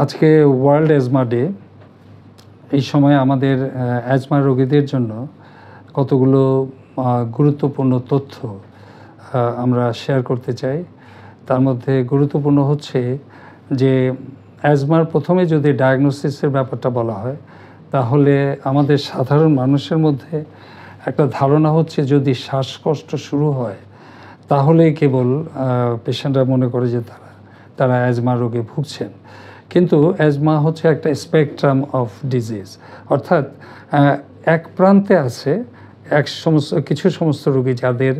আজকে world asthma day. এই সময় আমাদের অ্যাজমা রোগীদের জন্য কতগুলো গুরুত্বপূর্ণ তথ্য আমরা শেয়ার করতে চাই। তার মধ্যে গুরুত্বপূর্ণ হচ্ছে যে অ্যাজমার প্রথমে যদি ডায়াগনোসিসের ব্যাপারটা বলা হয়, তাহলে আমাদের সাধারণ মানুষের মধ্যে একটা ধারণা হচ্ছে যদি শ্বাসকষ্ট শুরু হয় তাহলেই কেবল পেশেন্টরা মনে করে যে তারা অ্যাজমা রোগে ভুগছেন। কিন্তু অ্যাজমা হচ্ছে একটা স্পেকট্রাম অফ ডিজিজ, অর্থাৎ এক প্রান্তে আছে কিছু সমস্ত রোগী যাদের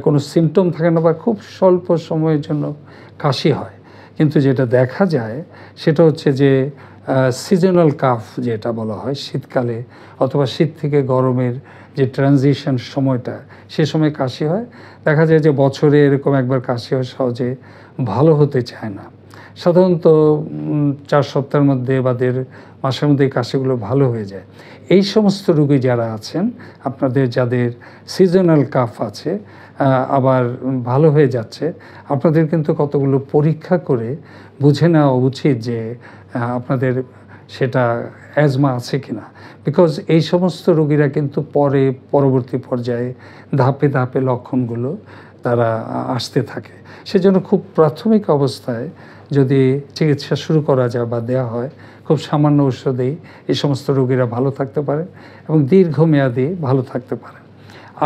কোনো সিমটম থাকে না বা খুব স্বল্প সময়ের জন্য কাশি হয়, কিন্তু যেটা দেখা যায় সেটা হচ্ছে যে সিজনাল কাফ যেটা বলা হয়, শীতকালে অথবা শীত থেকে গরমের যে ট্রানজিশন সময়টা, সে সময় কাশি হয়। দেখা যায় যে বছরে এরকম একবার কাশি হয়, সহজে ভালো হতে চায় না। সাধারণত 4 সপ্তাহের মধ্যে বা 1.5 মাসের মধ্যে এই কাশিগুলো ভালো হয়ে যায়। এই সমস্ত রোগী যারা আছেন, আপনাদের যাদের সিজনাল কাফ আছে আবার ভালো হয়ে যাচ্ছে, আপনাদের কিন্তু কতগুলো পরীক্ষা করে বুঝে নেওয়া উচিত যে আপনাদের সেটা অ্যাজমা আছে কিনা। বিকজ এই সমস্ত রোগীরা কিন্তু পরবর্তী পর্যায়ে ধাপে ধাপে লক্ষণগুলো তারা আসতে থাকে। সেজন্য খুব প্রাথমিক অবস্থায় যদি চিকিৎসা শুরু করা যায় বা দেওয়া হয়, খুব সামান্য ঔষধেই এই সমস্ত রোগীরা ভালো থাকতে পারে এবং দীর্ঘমেয়াদী ভালো থাকতে পারে।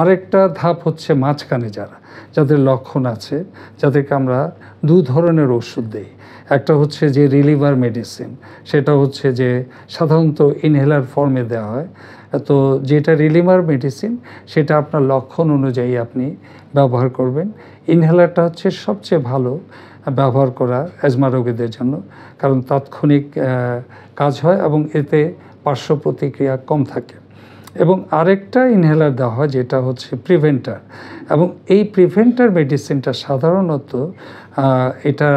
আরেকটা ধাপ হচ্ছে মাঝখানে যাদের লক্ষণ আছে, যাদেরকে আমরা 2 ধরনের ওষুধ দিই। একটা হচ্ছে যে রিলিভার মেডিসিন, সেটা হচ্ছে যে সাধারণত ইনহেলার ফর্মে দেওয়া হয়। তো যেটা রিলিভার মেডিসিন, সেটা আপনার লক্ষণ অনুযায়ী আপনি ব্যবহার করবেন। ইনহেলারটা হচ্ছে সবচেয়ে ভালো ব্যবহার করা অ্যাজমা রোগীদের জন্য, কারণ তাৎক্ষণিক কাজ হয় এবং এতে পার্শ্ব প্রতিক্রিয়া কম থাকে। এবং আরেকটা ইনহেলার দেওয়া হয় যেটা হচ্ছে প্রিভেন্টার, এবং এই প্রিভেন্টার মেডিসিনটা সাধারণত এটা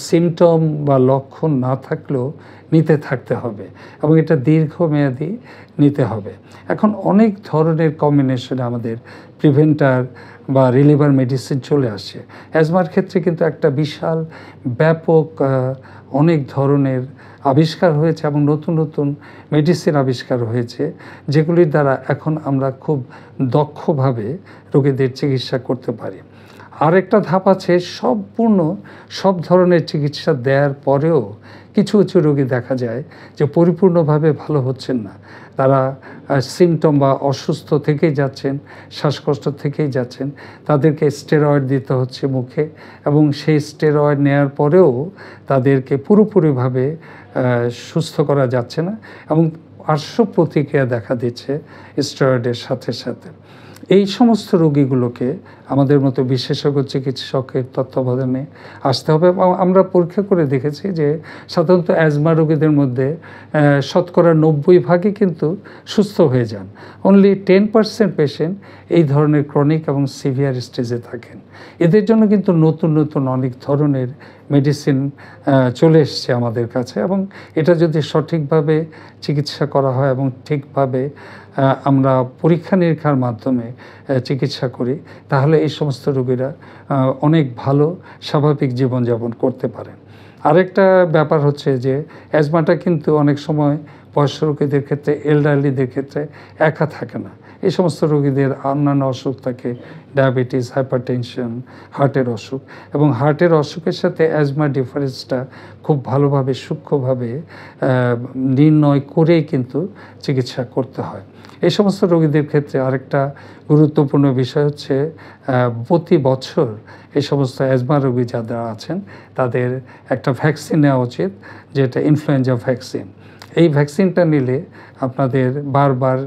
সিমটম বা লক্ষণ না থাকলেও নিতে থাকতে হবে এবং এটা দীর্ঘমেয়াদী নিতে হবে। এখন অনেক ধরনের কম্বিনেশনে আমাদের প্রিভেন্টার বা রিলিভার মেডিসিন চলে আসছে। অ্যাজমার ক্ষেত্রে কিন্তু একটা বিশাল ব্যাপক অনেক ধরনের আবিষ্কার হয়েছে এবং নতুন নতুন মেডিসিন আবিষ্কার হয়েছে, যেগুলির দ্বারা এখন আমরা খুব দক্ষভাবে রোগীদের চিকিৎসা করতে পারি। আরেকটা ধাপ আছে, সব ধরনের চিকিৎসা দেওয়ার পরেও কিছু কিছু রোগী দেখা যায় যে পরিপূর্ণভাবে ভালো হচ্ছেন না। তারা সিমটম বা অসুস্থ থেকেই যাচ্ছেন, শ্বাসকষ্ট থেকেই যাচ্ছেন। তাদেরকে স্টেরয়েড দিতে হচ্ছে মুখে, এবং সেই স্টেরয়েড নেওয়ার পরেও তাদেরকে পুরোপুরিভাবে সুস্থ করা যাচ্ছে না এবং পার্শ্ব প্রতিক্রিয়া দেখা দিচ্ছে স্টেরয়েডের সাথে সাথে। এই সমস্ত রোগীগুলোকে আমাদের মতো বিশেষজ্ঞ চিকিৎসকের তত্ত্বাবধানে আসতে হবে। আমরা পরীক্ষা করে দেখেছি যে সাধারণত অ্যাজমা রোগীদের মধ্যে 90% কিন্তু সুস্থ হয়ে যান। অনলি 10% পেশেন্ট এই ধরনের ক্রনিক এবং সিভিয়ার স্টেজে থাকেন। এদের জন্য কিন্তু নতুন নতুন অনেক ধরনের মেডিসিন চলে এসছে আমাদের কাছে, এবং এটা যদি সঠিকভাবে চিকিৎসা করা হয় এবং ঠিকভাবে আমরা পরীক্ষা নিরীক্ষার মাধ্যমে চিকিৎসা করি, তাহলে এই সমস্ত রোগীরা অনেক ভালো স্বাভাবিক জীবনযাপন করতে পারেন। আরেকটা ব্যাপার হচ্ছে যে অ্যাজমাটা কিন্তু অনেক সময় বয়স্ক রোগীদের ক্ষেত্রে, এল্ডারলিদের ক্ষেত্রে একা থাকে না। এই সমস্ত রোগীদের অন্যান্য অসুখ থাকে, ডায়াবেটিস, হাইপারটেনশন, হার্টের অসুখ, এবং হার্টের অসুখের সাথে অ্যাজমার ডিফারেন্সটা খুব ভালোভাবে সূক্ষ্মভাবে নির্ণয় করেই কিন্তু চিকিৎসা করতে হয়। এই সমস্ত রোগীদের ক্ষেত্রে আরেকটা গুরুত্বপূর্ণ বিষয় হচ্ছে প্রতি বছর এই সমস্ত অ্যাজমা রোগী যারা আছেন তাদের একটা ভ্যাকসিন নেওয়া উচিত, যেটা ইনফ্লুয়েঞ্জা ভ্যাকসিন। এই ভ্যাকসিনটা নিলে আপনাদের বারবার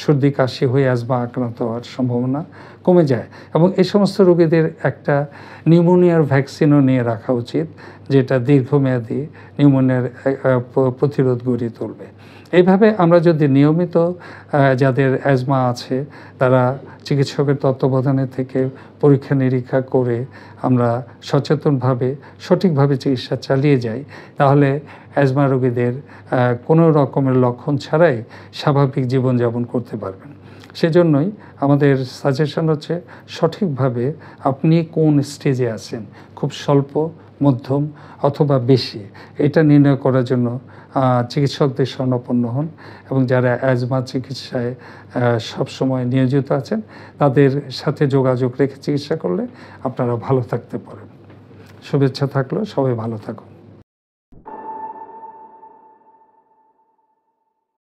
সর্দি কাশি হয়ে অ্যাজমা আক্রান্ত হওয়ার সম্ভাবনা কমে যায়, এবং এই সমস্ত রোগীদের একটা নিউমোনিয়ার ভ্যাকসিনও নিয়ে রাখা উচিত, যেটা দীর্ঘমেয়াদী নিউমোনিয়ার প্রতিরোধ গড়িয়ে তুলবে। এইভাবে আমরা যদি নিয়মিত যাদের অ্যাজমা আছে তারা চিকিৎসকের তত্ত্বাবধানে থেকে পরীক্ষা নিরীক্ষা করে আমরা সচেতনভাবে সঠিকভাবে চিকিৎসা চালিয়ে যাই, তাহলে অ্যাজমা রোগীদের কোনো রকমের লক্ষণ ছাড়াই স্বাভাবিক জীবনযাপন করতে পারবেন। সেজন্যই আমাদের সাজেশন হচ্ছে সঠিকভাবে আপনি কোন স্টেজে আছেন, খুব স্বল্প মধ্যম অথবা বেশি, এটা নির্ণয় করার জন্য চিকিৎসকদের শরণাপন্ন হন এবং যারা অ্যাজমা চিকিৎসায় সবসময় নিয়োজিত আছেন তাদের সাথে যোগাযোগ রেখে চিকিৎসা করলে আপনারা ভালো থাকতে পারেন। শুভেচ্ছা থাকলো, সবাই ভালো থাকুন।